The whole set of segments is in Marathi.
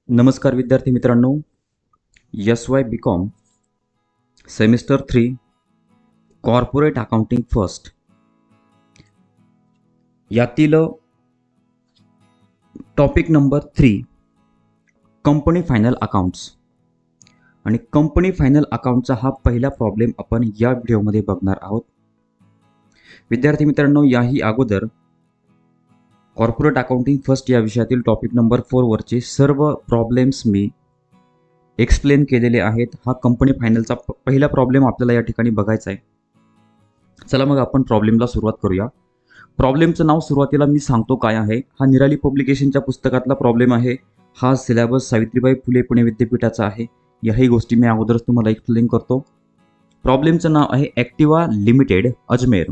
नमस्कार विद्यार्थी मित्रांनो, SY BCom semester 3 corporate accounting first यातील topic number 3 company final accounts आणि कंपनी फायनल अकाउंटचा हा पहिला प्रॉब्लेम आपण या व्हिडिओमध्ये बघणार आहोत. विद्यार्थी मित्रांनो, याही अगोदर कॉर्पोरेट अकाउंटिंग फर्स्ट या विषयातील टॉपिक नंबर 4 वरचे सर्व प्रॉब्लेम्स मी एक्सप्लेन केलेले आहेत. हा कंपनी फायनलचा पहिला प्रॉब्लेम आपल्याला या ठिकाणी बघायचा आहे. चला मग आपण प्रॉब्लेमला सुरुवात करूया. प्रॉब्लेमचं नाव सुरुवातीला मी सांगतो काय आहे. हा निराली पब्लिकेशनच्या पुस्तकातला प्रॉब्लेम आहे. हा सिलेबस सावित्रीबाई फुले पुणे विद्यापीठाचा आहे. याही गोष्टी मी अगोदरच तुम्हाला एक्सप्लेन करतो. प्रॉब्लेमचं नाव आहे ॲक्टिवा लिमिटेड अजमेर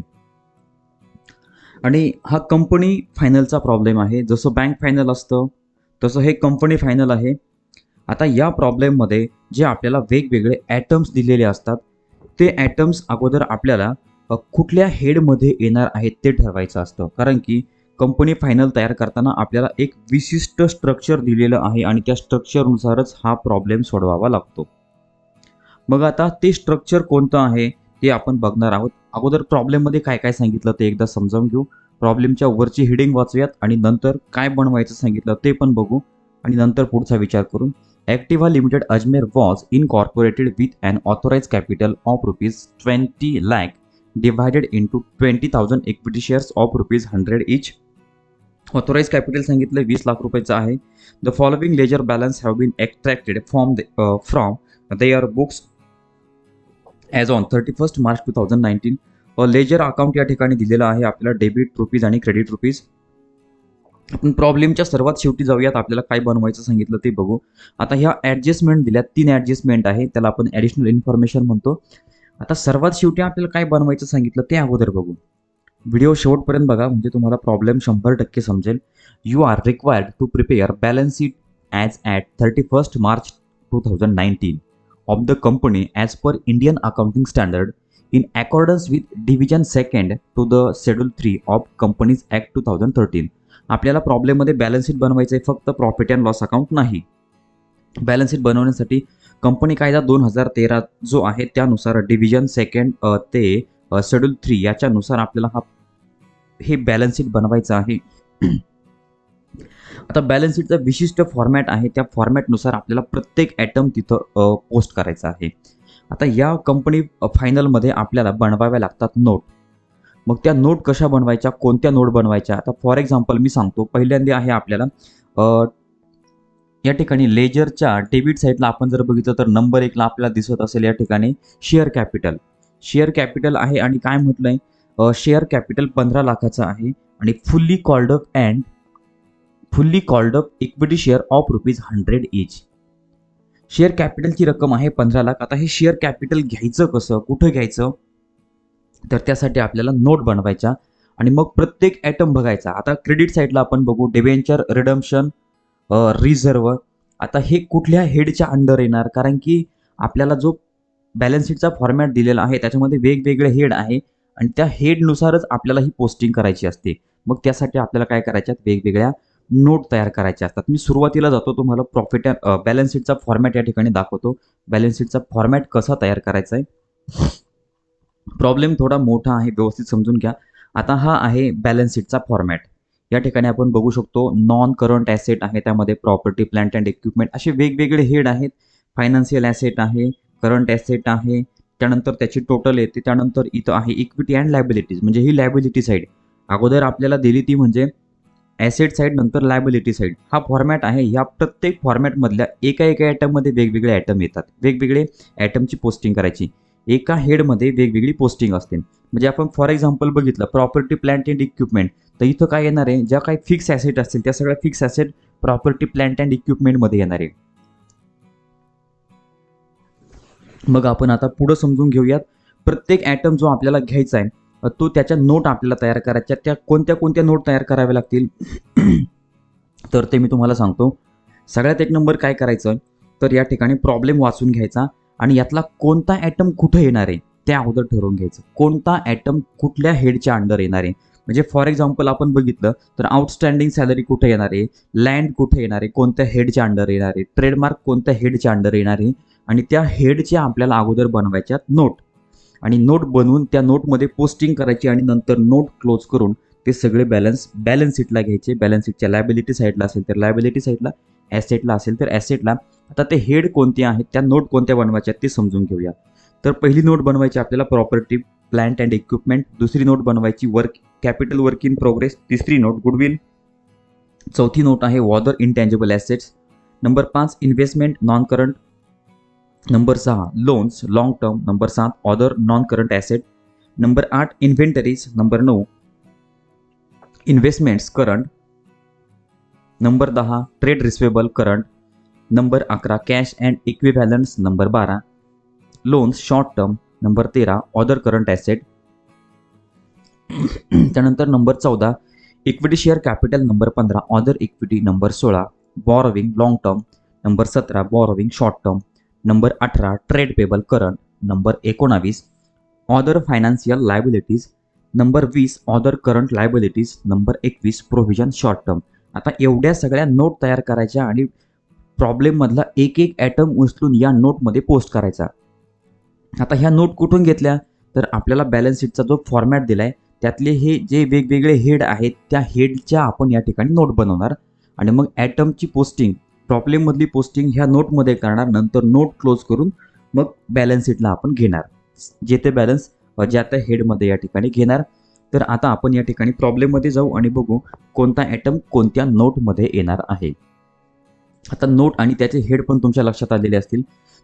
आणि हा कंपनी फायनलचा प्रॉब्लेम आहे. जसं बँक फायनल असतं तसं हे कंपनी फायनल आहे. आता या प्रॉब्लेममध्ये जे आपल्याला वेगवेगळे ॲटम्स दिलेले असतात ते ॲटम्स अगोदर आपल्याला कुठल्या हेडमध्ये येणार आहेत ते ठरवायचं असतं. कारण की कंपनी फायनल तयार करताना आपल्याला एक विशिष्ट स्ट्रक्चर दिलेलं आहे आणि त्या स्ट्रक्चरनुसारच हा प्रॉब्लेम सोडवावा लागतो. मग आता ते स्ट्रक्चर कोणतं आहे ते आपण बघणार आहोत. अगोदर प्रॉब्लेममध्ये काय काय सांगितलं ते एकदा समजावून घेऊ. प्रॉब्लेमच्या वरची हेडिंग वाचूयात आणि नंतर काय बनवायचं सांगितलं ते पण बघू आणि नंतर पुढचा विचार करून. Activa Limited Ajmer was incorporated with an authorized capital of rupees 20 lakh divided into 20,000 equity shares of rupees 100 each. Authorized capital सांगितलं 20 लाख रुपयाचं आहे. The following ledger balance have been extracted from their books as on 31st March 2019. Ledger account या ठिकाणी दिलेला आहे आपल्याला डेबिट रुपीज आणि क्रेडिट रुपीज. आपण प्रॉब्लेमच्या सर्वात शेवटी जाऊयात. आपल्याला काय बनवायचं सांगितलं ते बघू. आता ह्या ॲडजस्टमेंट दिल्या 3 ॲडजस्टमेंट आहे. त्याला आपण ॲडिशनल इन्फॉर्मेशन म्हणतो. आता सर्वात शेवटी आपल्याला काय बनवायचं सांगितलं ते अगोदर बघू. व्हिडिओ शेवटपर्यंत बघा म्हणजे तुम्हाला प्रॉब्लेम 100% समजेल. You are required to prepare balance sheet as at 31st March 2019 of the company as per Indian accounting standard in accordance with Division 2 to the Schedule 3 of Companies Act 2013. आपल्याला प्रॉब्लेममध्ये बॅलन्स शीट बनवायचं आहे, फक्त प्रॉफिट अँड लॉस अकाउंट नाही. बॅलन्स शीट बनवण्यासाठी कंपनी कायदा 2013 जो आहे त्यानुसार डिव्हिजन 2 ते शेड्यूल 3 याच्यानुसार आपल्याला हे बॅलन्स शीट बनवायचं आहे. आता बॅलन्स शीटचा विशिष्ट फॉर्मॅट आहे. त्या फॉर्मॅटनुसार आपल्याला प्रत्येक ॲटम तिथं पोस्ट करायचा आहे. आता या कंपनी फायनलमध्ये आपल्याला बनवाव्या लागतात नोट. मग त्या नोट कशा बनवायच्या, कोणत्या नोट बनवायच्या? आता फॉर एक्झाम्पल मी सांगतो. पहिल्यांदा आहे आपल्याला या ठिकाणी लेजरच्या डेबिट साईडला आपण जर बघितलं तर नंबर 1ला आपल्याला दिसत असेल या ठिकाणी शेअर कॅपिटल. शेअर कॅपिटल आहे आणि काय म्हटलंय, शेअर कॅपिटल 15 लाखाचं आहे आणि fully called up equity share of rupees 100 each. Share कॅपिटलची रक्कम आहे 15 लाख. आता हे शेअर कॅपिटल घ्यायचं कसं, कुठं घ्यायचं, तर त्यासाठी आपल्याला नोट बनवायच्या आणि मग प्रत्येक ॲटम बघायचा. आता क्रेडिट साईडला आपण बघू डिबेंचर रिडम्पशन रिझर्व्ह. आता हे कुठल्या हेडच्या अंडर येणार, कारण की आपल्याला जो बॅलन्स शीटचा फॉर्मॅट दिलेला आहे त्याच्यामध्ये वेगवेगळे हेड आहे आणि त्या हेडनुसारच आपल्याला ही पोस्टिंग करायची असते. मग त्यासाठी आपल्याला काय करायच्यात, वेगवेगळ्या नोट तयार करायचे असतात. मी सुरुवातीला जातो, तुम्हाला बॅलन्स शीटचा फॉर्मॅट या ठिकाणी दाखवतो. बॅलन्स शीटचा फॉर्मॅट कसा तयार करायचा आहे. प्रॉब्लेम थोडा मोठा आहे, व्यवस्थित समजून घ्या. आता हा आहे बॅलन्स शीटचा फॉर्मॅट. या ठिकाणी आपण बघू शकतो नॉन करंट ॲसेट आहे, त्यामध्ये प्रॉपर्टी प्लांट अँड इक्विपमेंट असे वेगवेगळे हेड आहेत. फायनान्शियल ॲसेट आहे, करंट ॲसेट आहे, त्यानंतर त्याची टोटल येते. त्यानंतर इथं आहे इक्विटी अँड लायबिलिटीज, म्हणजे ही लायबिलिटी साईड अगोदर आपल्याला दिली ती म्हणजे ॲसेट साईड, नंतर लायबिलिटी साईड. हा फॉर्मॅट आहे. या प्रत्येक फॉर्मॅटमधल्या एका ॲटममध्ये वेगवेगळे ॲटम येतात. वेगवेगळे ॲटमची पोस्टिंग करायची. एका हेडमध्ये वेगवेगळी पोस्टिंग असते. म्हणजे आपण फॉर एक्झाम्पल बघितलं प्रॉपर्टी प्लांट अँड इक्विपमेंट, तर इथं काय येणार आहे, ज्या काही फिक्स ॲसेट असतील त्या सगळ्या fix asset property plant and इक्विपमेंटमध्ये येणार आहे. मग आपण आता पुढं समजून घेऊयात. प्रत्येक ॲटम जो आपल्याला घ्यायचा आहे तो त्याच्या नोट आपल्याला तयार करायच्या. त्या कोणत्या नोट तयार कराव्या लागतील तर ते मी तुम्हाला सांगतो. सगळ्यात एक नंबर काय करायचं, तर या ठिकाणी प्रॉब्लेम वाचून घ्यायचा आणि यातला कोणता ॲटम कुठं येणार आहे त्या अगोदर ठरवून घ्यायचं. कोणता ॲटम कुठल्या हेडच्या अंडर येणार आहे. म्हणजे फॉर एक्झाम्पल आपण बघितलं तर आउटस्टँडिंग सॅलरी कुठे येणार आहे, लँड कुठे येणार आहे, कोणत्या हेडच्या अंडर येणार आहे, ट्रेडमार्क कोणत्या हेडच्या अंडर येणार आहे, आणि त्या हेडच्या आपल्याला अगोदर बनवायच्या नोट, आणि नोट बनवून त्या नोटमध्ये पोस्टिंग करायची आणि नंतर नोट क्लोज करून ते सगळे बॅलन्स शीटला घ्यायचे. बॅलन्स शीटच्या लायबिलिटी साईडला असेल तर लायबिलिटी साईडला, ॲसेटला असेल तर ॲसेटला. आता ते हेड कोणते आहेत, त्या नोट कोणत्या बनवायच्या ते समजून घेऊया. तर पहिली नोट बनवायची आपल्याला प्रॉपर्टी प्लांट अँड इक्विपमेंट, दुसरी नोट बनवायची कॅपिटल वर्क इन प्रोग्रेस, तिसरी नोट गुडविल, चौथी नोट आहे other intangible assets, number 5 investment non current, number 6 loans long term, number 7 other non current asset, number 8 inventories, number 9 investments current, number 10 trade receivable current, number 11 cash and equivalents, number 12 loans short term, number 13 other current asset, त्यानंतर number 14 equity share capital, number 15 other equity, number 16 borrowing long term, number 17 borrowing short term, number 18 trade payable current, number 19 other financial liabilities, number 20 other current liabilities, number 21 provision short term. आता एवढ्या सगळ्या नोट तयार करायच्या आणि प्रॉब्लेममधला एक एक ॲटम उचलून या नोटमध्ये पोस्ट करायचा. आता ह्या नोट कुठून घेतल्या, तर आपल्याला बॅलन्स शीटचा जो फॉर्मॅट दिला आहे त्यातले हे जे वेगवेगळे हेड आहेत त्या हेडच्या आपण या ठिकाणी नोट बनवणार आणि मग ॲटमची पोस्टिंग, प्रॉब्लेममधली पोस्टिंग ह्या नोटमध्ये करणार, नंतर नोट क्लोज करून मग बॅलन्स शीटला आपण घेणार, जे ते बॅलन्स ज्या त्या हेडमध्ये या ठिकाणी घेणार. तर आता आपण या ठिकाणी प्रॉब्लेममध्ये जाऊ आणि बघू कोणता ॲटम कोणत्या नोटमध्ये येणार आहे. आता नोट आणि त्याचे हेड पण तुमच्या लक्षात आलेले असतील.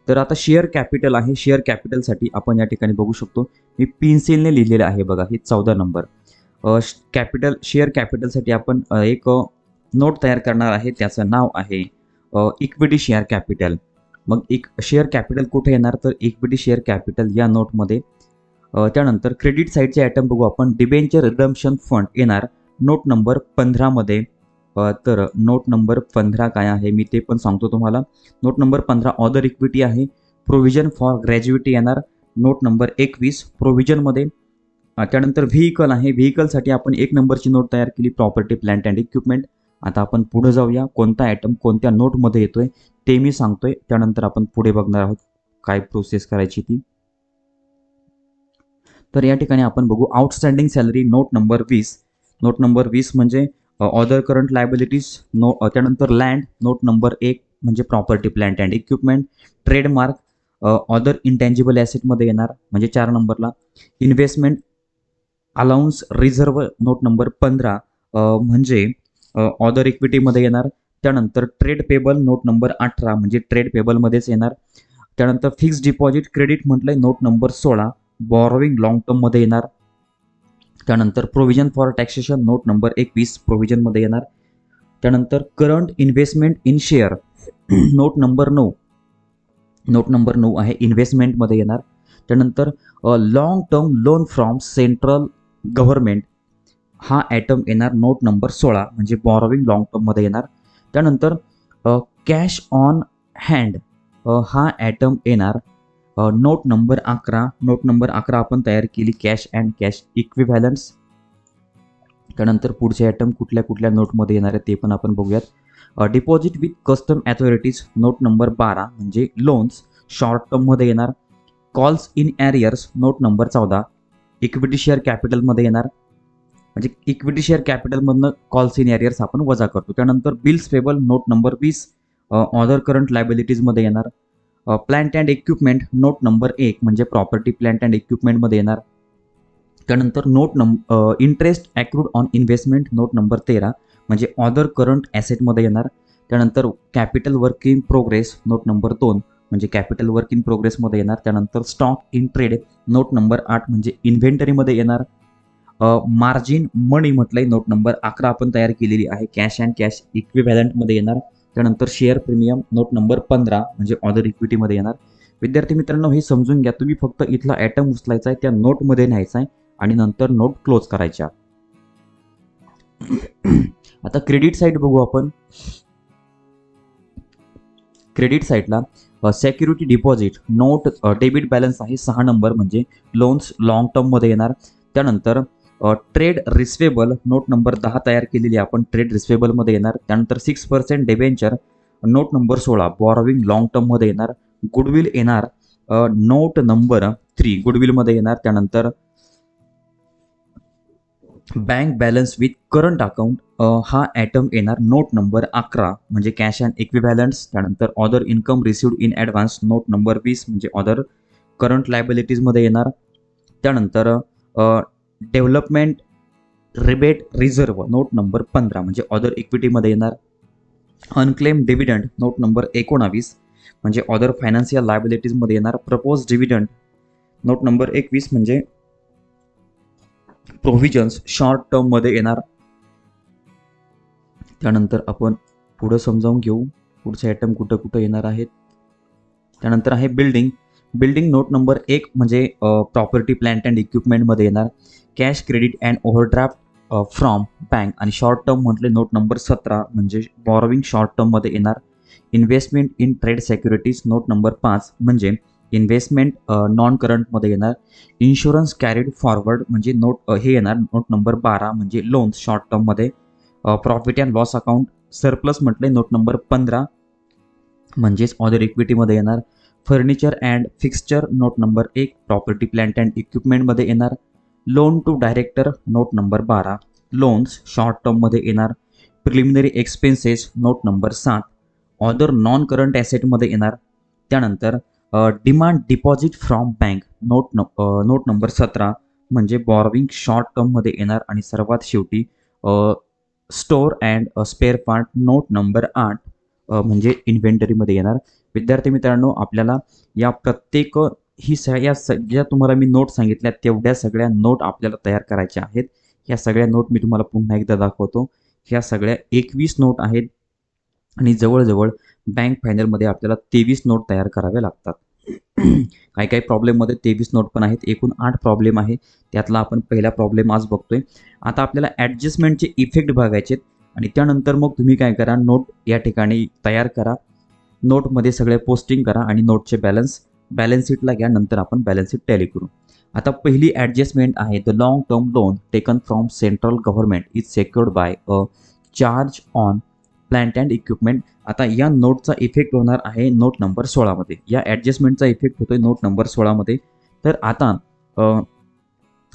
तर आता शेअर कॅपिटल आहे, शेअर कॅपिटलसाठी आपण या ठिकाणी बघू शकतो, मी पेन्सिलने लिहिलेलं आहे बघा, हे 14 नंबर. शेअर कॅपिटलसाठी आपण एक नोट तयार करणार आहे, त्याचं नाव आहे इक्विटी शेअर कॅपिटल. मग एक शेअर कॅपिटल कुठे येणार, तर इक्विटी शेअर कॅपिटल या नोटमध्ये. त्यानंतर क्रेडिट साईडचे आयटम बघू आपण, डिबेंचर रिडम्पशन फंड येणार नोट नंबर 15 मध्ये. तर नोट नंबर 15 काय आहे मी ते पण सांगतो तुम्हाला. नोट नंबर 15 ऑदर इक्विटी आहे. प्रोव्हिजन फॉर ग्रॅज्युएटी येणार नोट नंबर 21 प्रोव्हिजनमध्ये. त्यानंतर व्हेकल आहे, व्हेकलसाठी आपण 1 नंबरची नोट तयार केली, प्रॉपर्टी प्लांट अँड इक्विपमेंट. आता आपण पुढे जाऊया, कोणता आयटम कोणत्या नोटमध्ये येतोय ते मी सांगतोय, त्यानंतर आपण पुढे बघणार आहोत काय प्रोसेस करायची ती. तर या ठिकाणी आपण बघू outstanding salary note number 20. Note number 20 म्हणजे ऑदर करंट लायबिलिटीज. त्यानंतर लँड नोट नंबर 1 म्हणजे property plant and equipment. Trademark other intangible ॲसेटमध्ये येणार म्हणजे 4 नंबरला. Investment allowance reserve note number 15 म्हणजे ऑदर इक्विटीमध्ये येणार. त्यानंतर ट्रेड पेबल नोट नंबर 18 म्हणजे ट्रेड पेबलमध्येच येणार. त्यानंतर फिक्स्ड डिपॉझिट क्रेडिट म्हटलंय नोट नंबर 16 बॉरोविंग लॉंग टर्ममध्ये येणार. त्यानंतर provision for taxation note number 21 प्रोव्हिजनमध्ये येणार. त्यानंतर current investment in share note number 9, note number 9 आहे इन्व्हेस्टमेंटमध्ये येणार. त्यानंतर long term loan from central government हा ॲटम येणार नोट नंबर 16 म्हणजे बॉरोविंग लॉंग टर्ममध्ये येणार. त्यानंतर कॅश ऑन हँड हा ॲटम येणार नोट नंबर 11. नोट नंबर 11 आपण तयार केली कॅश अँड कॅश इक्विव्हॅलन्स. त्यानंतर पुढचे आयटम कुठल्या कुठल्या नोटमध्ये येणार आहे ते पण आपण बघूयात. Deposit with custom authorities note number 12 म्हणजे लोन्स शॉर्ट टर्ममध्ये येणार. Calls in arrears note number 14 equity share कॅपिटलमध्ये येणार म्हणजे इक्विटी शेअर कॅपिटलमधनं कॉल्स इन ॲरियर्स आपण वजा करतो. त्यानंतर bills payable note number 20 other current लायबिलिटीजमध्ये येणार. Plant and equipment note number 1 म्हणजे प्रॉपर्टी प्लांट अँड इक्विपमेंटमध्ये येणार. त्यानंतर interest accrued on investment note number 13 म्हणजे ऑदर करंट ॲसेटमध्ये येणार. त्यानंतर capital work in progress note number 2 म्हणजे कॅपिटल वर्क इन प्रोग्रेसमध्ये येणार. त्यानंतर stock in trade note number 8 म्हणजे इन्व्हेंटरीमध्ये येणार. मार्जिन मनी म्हटलंय नोट नंबर 11 आपण तयार केलेली आहे कॅश अँड कॅश इक्विव्हॅलंटमध्ये येणार. त्यानंतर शेअर प्रीमियम नोट नंबर 15 म्हणजे ऑदर इक्विटीमध्ये येणार. विद्यार्थी मित्रांनो हे समजून घ्या, तुम्ही फक्त इथला ॲटम उचलायचा आहे, त्या नोटमध्ये न्यायचा आहे आणि नंतर नोट क्लोज करायच्या. आता क्रेडिट साईड बघू आपण. क्रेडिट साईडला security deposit note debit balance आहे 6 नंबर म्हणजे लोन्स लॉंग टर्ममध्ये येणार. त्यानंतर ट्रेड रिसिवेबल नोट नंबर 10 तयार केलेली आपण ट्रेड रिसिवेबलमध्ये येणार. त्यानंतर 6% debenture note number 16 borrowing long टर्ममध्ये येणार. गुडविल येणार नोट नंबर 3 गुडविलमध्ये येणार. त्यानंतर bank balance with current account हा ॲटम येणार नोट नंबर 11 म्हणजे कॅश अँड इक्विव्हॅलंट्स. त्यानंतर other income received in advance note number 20 म्हणजे ऑदर करंट लायबिलिटीजमध्ये येणार. त्यानंतर development rebate reserve note number 15 म्हणजे ऑदर इक्विटीमध्ये येणार. अनक्लेम डिव्हिडंड नोट नंबर 19 म्हणजे ऑदर फायनान्शियल लायबिलिटीजमध्ये येणार. प्रपोज डिव्हिडंड नोट नंबर 21 म्हणजे प्रोव्हिजन्स शॉर्ट टर्ममध्ये येणार. त्यानंतर आपण पुढं समजावून घेऊ पुढचे आयटम कुठं कुठं येणार आहेत. त्यानंतर आहे बिल्डिंग नोट नंबर 1 म्हणजे प्रॉपर्टी प्लांट अँड इक्विपमेंटमध्ये येणार. Cash credit and overdraft from bank आणि शॉर्ट टर्म म्हटले नोट नंबर 17 म्हणजे बॉरोविंग शॉर्ट टर्ममध्ये येणार. Investment in trade securities note number 5 म्हणजे इन्व्हेस्टमेंट नॉन करंटमध्ये येणार. इन्शुरन्स कॅरीड फॉरवर्ड म्हणजे हे येणार नोट नंबर 12 म्हणजे लोन्स शॉर्ट टर्ममध्ये. Profit and loss account surplus म्हटले नोट नंबर 15 म्हणजेच ऑदर इक्विटीमध्ये येणार. Furniture and fixture note number 1 property plant and इक्विपमेंटमध्ये येणार. Loan to director note number 12 loans short टर्ममध्ये येणार. Preliminary expenses note number 7 other non current ॲसेटमध्ये येणार. त्यानंतर demand deposit from bank note number 17 म्हणजे बॉरोविंग शॉर्ट टर्ममध्ये येणार. आणि सर्वात शेवटी store and spare part note number 8 म्हणजे इन्व्हेंटरीमध्ये येणार. विद्यार्थी मित्रांनो, आपल्याला या प्रत्येक या ज्या तुम्हाला मी नोट सांगितल्या तेवढ्या सगळ्या नोट आपल्याला तयार करायच्या आहेत. ह्या सगळ्या नोट मी तुम्हाला पुन्हा एकदा दाखवतो. ह्या सगळ्या 21 नोट आहेत आणि जवळजवळ बँक फायनलमध्ये आपल्याला 23 नोट तयार कराव्या लागतात. काही प्रॉब्लेममध्ये 23 नोट पण आहेत. एकूण 8 प्रॉब्लेम आहे. त्यातला आपण पहिला प्रॉब्लेम आज बघतोय. आता आपल्याला ॲडजस्टमेंटचे इफेक्ट बघायचे आणि त्यानंतर मग तुम्ही काय करा, नोट या ठिकाणी तयार करा. नोटमध्ये सगळे पोस्टिंग करा आणि नोटचे बॅलन्स शीटला घ्या. नंतर आपण बॅलन्स शीट टॅली करू. आता पहिली ॲडजस्टमेंट आहे the long term loan taken from central government is secured by a charge on plant and equipment. आता या नोटचा इफेक्ट होणार आहे नोट नंबर 16 मध्ये. या ॲडजस्टमेंटचा इफेक्ट होतोय नोट नंबर 16 मध्ये. तर आता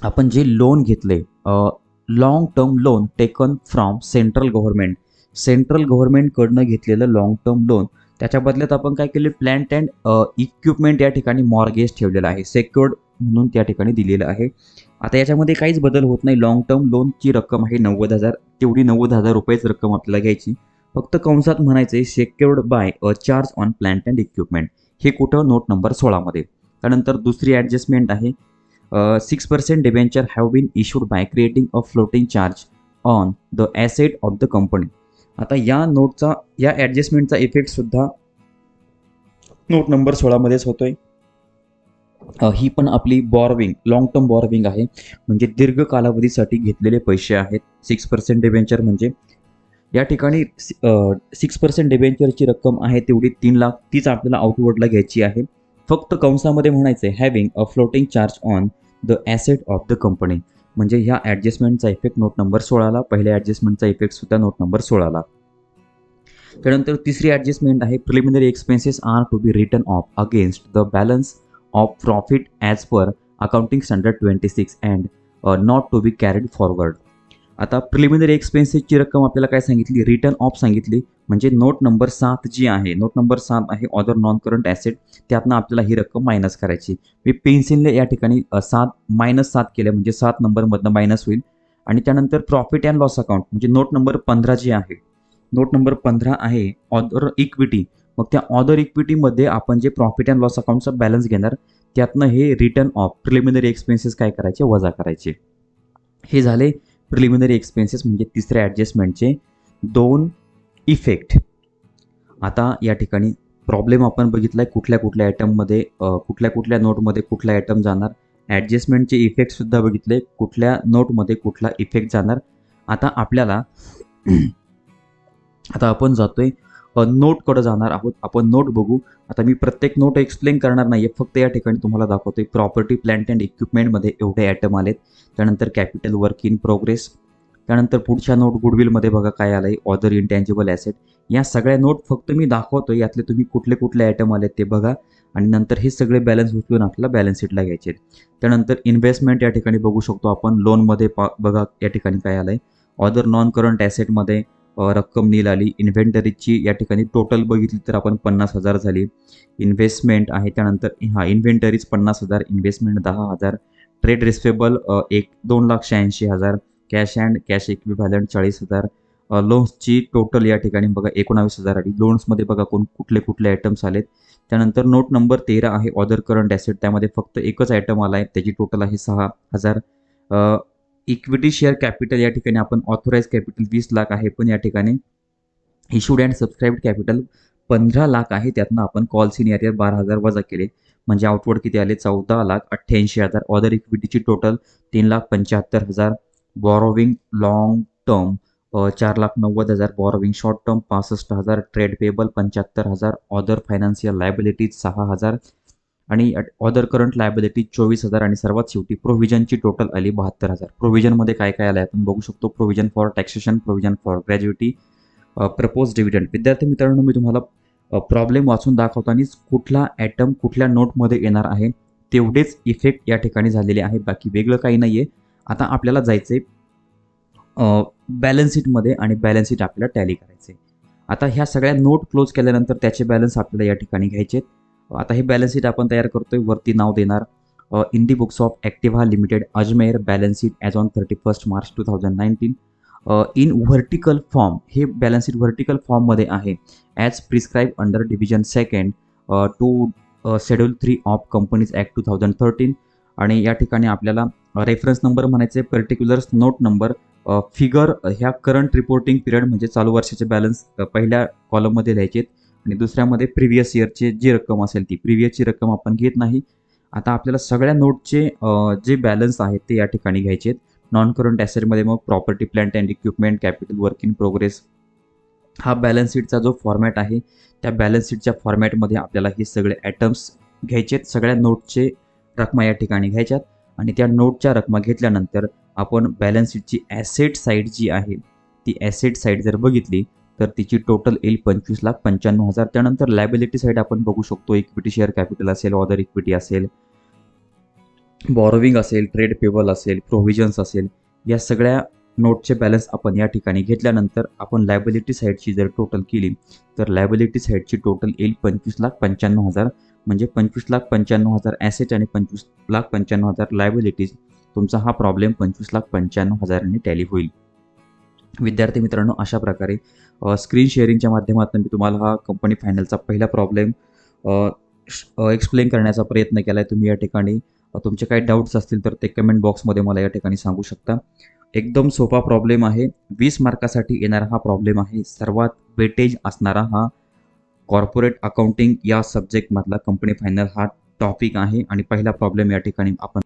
आपण जे लोन घेतले long term loan taken from central गव्हर्नमेंटकडनं घेतलेलं लॉंग टर्म लोन त्याच्या बदल्यात आपण काय केले, प्लांट अँड इक्विपमेंट या ठिकाणी मॉर्गेज ठेवलेलं आहे, सेक्युर्ड म्हणून त्या ठिकाणी दिलेलं आहे. आता याच्यामध्ये काहीच बदल होत नाही. लॉंग टर्म लोनची रक्कम आहे 90,000, तेवढी 90,000 रुपयेच रक्कम आपल्याला घ्यायची. फक्त कंसात म्हणायचं आहे secured by a charge on plant and equipment. हे कुठं, नोट नंबर 16 मध्ये. त्यानंतर दुसरी ॲडजस्टमेंट आहे 6% debenture have been issued by creating a floating charge on the asset of the company. आता या ॲडजस्टमेंटचा इफेक्ट सुद्धा नोट नंबर 16 मध्येच होतोय. ही पण आपली बॉरोविंग लॉंग टर्म बॉरोविंग आहे, म्हणजे दीर्घ कालावधीसाठी घेतलेले पैसे आहेत. 6% डिबेंचर म्हणजे या ठिकाणी 6% डिबेंचरची रक्कम आहे तेवढी 3 लाख, तीच आपल्याला आउटवर्डला घ्यायची आहे. फक्त कंसामध्ये म्हणायचं आहे having a floating charge on the asset of the company. म्हणजे ह्या ॲडजस्टमेंटचा इफेक्ट नोट नंबर 16ला, पहिल्या ॲडजस्टमेंटचा इफेक्ट सुद्धा नोट नंबर 16ला. त्यानंतर तिसरी ॲडजस्टमेंट आहे preliminary expenses are to be written off against the balance of profit as per accounting standard 26 and not to be carried forward. आता प्रिलिमिनरी एक्सपेन्सेसची रक्कम आपल्याला काय सांगितली, रिटर्न ऑफ सांगितली. म्हणजे नोट नंबर 7 जी आहे, नोट नंबर 7 आहे ऑदर नॉन करंट ॲसेट, त्यातनं आपल्याला ही रक्कम मायनस करायची. मी पेन्सिलने या ठिकाणी -7 केलं म्हणजे 7 नंबरमधनं मायनस होईल. आणि त्यानंतर प्रॉफिट अँड लॉस अकाउंट म्हणजे नोट नंबर 15 जी आहे, नोट नंबर 15 आहे ऑदर इक्विटी. मग त्या ऑदर इक्विटीमध्ये आपण जे प्रॉफिट अँड लॉस अकाउंटचा बॅलन्स घेणार त्यातनं हे रिटर्न ऑफ प्रिलिमिनरी एक्सपेन्सेस काय करायचे, वजा करायचे. हे झाले प्रिलिमिनरी एक्सपेन्सेस म्हणजे तिसऱ्या ॲडजस्टमेंटचे 2 इफेक्ट. आता या ठिकाणी प्रॉब्लेम आपण बघितला आहे कुठल्या आयटममध्ये कुठल्या नोटमध्ये कुठला आयटम जाणार. ॲडजस्टमेंटचे इफेक्टसुद्धा बघितले, कुठल्या नोटमध्ये कुठला इफेक्ट जाणार. आता आपण जातोय नोटकडे जाणार आहोत. आपण नोट बघू. आता मी प्रत्येक नोट एक्सप्लेन करणार नाही आहे, फक्त या ठिकाणी तुम्हाला दाखवतोय. प्रॉपर्टी प्लांट अँड इक्विपमेंटमध्ये एवढे ॲटम आलेत. त्यानंतर कॅपिटल वर्क इन प्रोग्रेस. त्यानंतर पुढच्या नोट गुडविलमध्ये बघा काय आलं आहे, ऑदर इंटँजिबल ॲसेट. या सगळ्या नोट फक्त मी दाखवतोय, यातले तुम्ही कुठले कुठले ॲटम आलेत ते बघा आणि नंतर हे सगळे बॅलन्स उचलून आपल्याला बॅलन्स शीटला घ्यायचे. त्यानंतर इन्व्हेस्टमेंट या ठिकाणी बघू शकतो आपण. लोनमध्ये बघा या ठिकाणी काय आलं आहे. ऑदर नॉन करंट ॲसेटमध्ये रक्कम नील आली. इन्व्हेंटरीची या ठिकाणी टोटल बघितली तर आपण 50,000 झाली. इन्व्हेस्टमेंट आहे त्यानंतर inventories 50,000, investment 10,000, trade receivable 2,86,000, cash and cash equivalent 40,000, लोन्सची टोटल या ठिकाणी बघा 19,000 आली. लोन्समध्ये बघा कुठले कुठले आयटम्स आलेत. त्यानंतर नोट नंबर 13 आहे ऑदर करंट ॲसेट. त्यामध्ये फक्त एकच आयटम आला आहे, त्याची टोटल आहे 6,000. इक्विटी शेअर कॅपिटल या ठिकाणी आपण ऑथोराइज कॅपिटल 20 लाख आहे, पण या ठिकाणी इशूड अँड सबस्क्राईब्ड कॅपिटल 15 लाख आहे. त्यातनं आपण कॉल सिनियर 12,000 वजा केले, म्हणजे आउटवर्ड किती आले 14,88,000. ऑदर इक्विटीची total 3,75,000. Borrowing long term 4,90,000. Borrowing short term 65,000. Trade payable 75,000. Other financial liabilities 6,000 आणि ऑदर करंट लायबिलिटी 24,000 आणि सर्वात शेवटी प्रोव्हिजनची टोटल आली 72,000. प्रोव्हिजनमध्ये काय काय आलं आहे आपण बघू शकतो. Provision for taxation, provision for ग्रॅज्युएटी, propose dividend. विद्यार्थी मित्रांनो, मी तुम्हाला प्रॉब्लेम वाचून दाखवतानाच कुठला ॲटम कुठल्या नोटमध्ये येणार आहे तेवढेच इफेक्ट या ठिकाणी झालेले आहे, बाकी वेगळं काही नाही आहे. आता आपल्याला जायचं आहे बॅलन्स शीटमध्ये आणि बॅलन्स शीट आपल्याला टॅली करायचे. आता ह्या सगळ्या नोट क्लोज केल्यानंतर त्याचे बॅलन्स आपल्याला या ठिकाणी घ्यायचे. आता हे बॅलन्स शीट आपण तयार करतोय. वरती नाव देणार in the books of Activa limited Ajmer, balance sheet as on 31 March 2019. In vertical form. हे बॅलन्स शीट व्हर्टिकल फॉर्ममध्ये आहे. As prescribe under division 2 to schedule 3 of companies act 2013. आणि या ठिकाणी आपल्याला रेफरन्स नंबर म्हणायचे, पर्टिक्युलर्स नोट नंबर, फिगर ह्या करंट रिपोर्टिंग पिरियड म्हणजे चालू वर्षाचे बॅलन्स पहिल्या कॉलममध्ये लिहायचे आणि दुसऱ्यामध्ये प्रिव्हियस इयरचे जी रक्कम असेल ती. प्रिव्हियसची रक्कम आपण घेत नाही. आता आपल्याला सगळ्या नोटचे जे बॅलन्स आहेत ते या ठिकाणी घ्यायचे आहेत. नॉन करंट ॲसेटमध्ये मग property plant and equipment, capital work in progress. हा बॅलन्स शीटचा जो फॉर्मॅट आहे त्या बॅलन्स शीटच्या फॉर्मॅटमध्ये आपल्याला हे सगळे ॲटम्स घ्यायचे आहेत. सगळ्या नोटचे रकमा या ठिकाणी घ्यायच्यात आणि त्या नोटच्या रकमा घेतल्यानंतर आपण बॅलन्स शीटची ॲसेट साईड जी आहे ती ॲसेट साईड जर बघितली तर तिची टोटल येईल 25,95,000. त्यानंतर लायबिलिटी साईड आपण बघू शकतो. इक्विटी शेअर कॅपिटल असेल, ऑदर इक्विटी असेल, बॉरोविंग असेल, ट्रेड पेबल असेल, प्रोव्हिजन्स असेल. या सगळ्या नोटचे बॅलन्स आपण या ठिकाणी घेतल्यानंतर आपण लायबिलिटी साईडची जर टोटल केली तर लायबिलिटी साईडची टोटल येईल 25,95,000. म्हणजे 25,95,000 ॲसेट आणि 25,95,000 लायबिलिटीज. तुमचा हा प्रॉब्लेम 25,95,000 टॅली होईल. विद्यार्थी मित्रांनो, अशा प्रकारे स्क्रीन शेअरिंगच्या माध्यमातून मी तुम्हाला हा कंपनी फायनलचा पहिला प्रॉब्लेम एक्सप्लेन करण्याचा प्रयत्न केला आहे. तुम्ही या ठिकाणी तुमचे काही डाऊट्स असतील तर ते कमेंट बॉक्समध्ये मला या ठिकाणी सांगू शकता. एकदम सोपा प्रॉब्लेम आहे. 20 मार्कासाठी येणारा हा प्रॉब्लेम आहे. सर्वात वेटेज असणारा हा कॉर्पोरेट अकाउंटिंग या सब्जेक्टमधला कंपनी फायनल हा टॉपिक आहे आणि पहिला प्रॉब्लेम या ठिकाणी आपण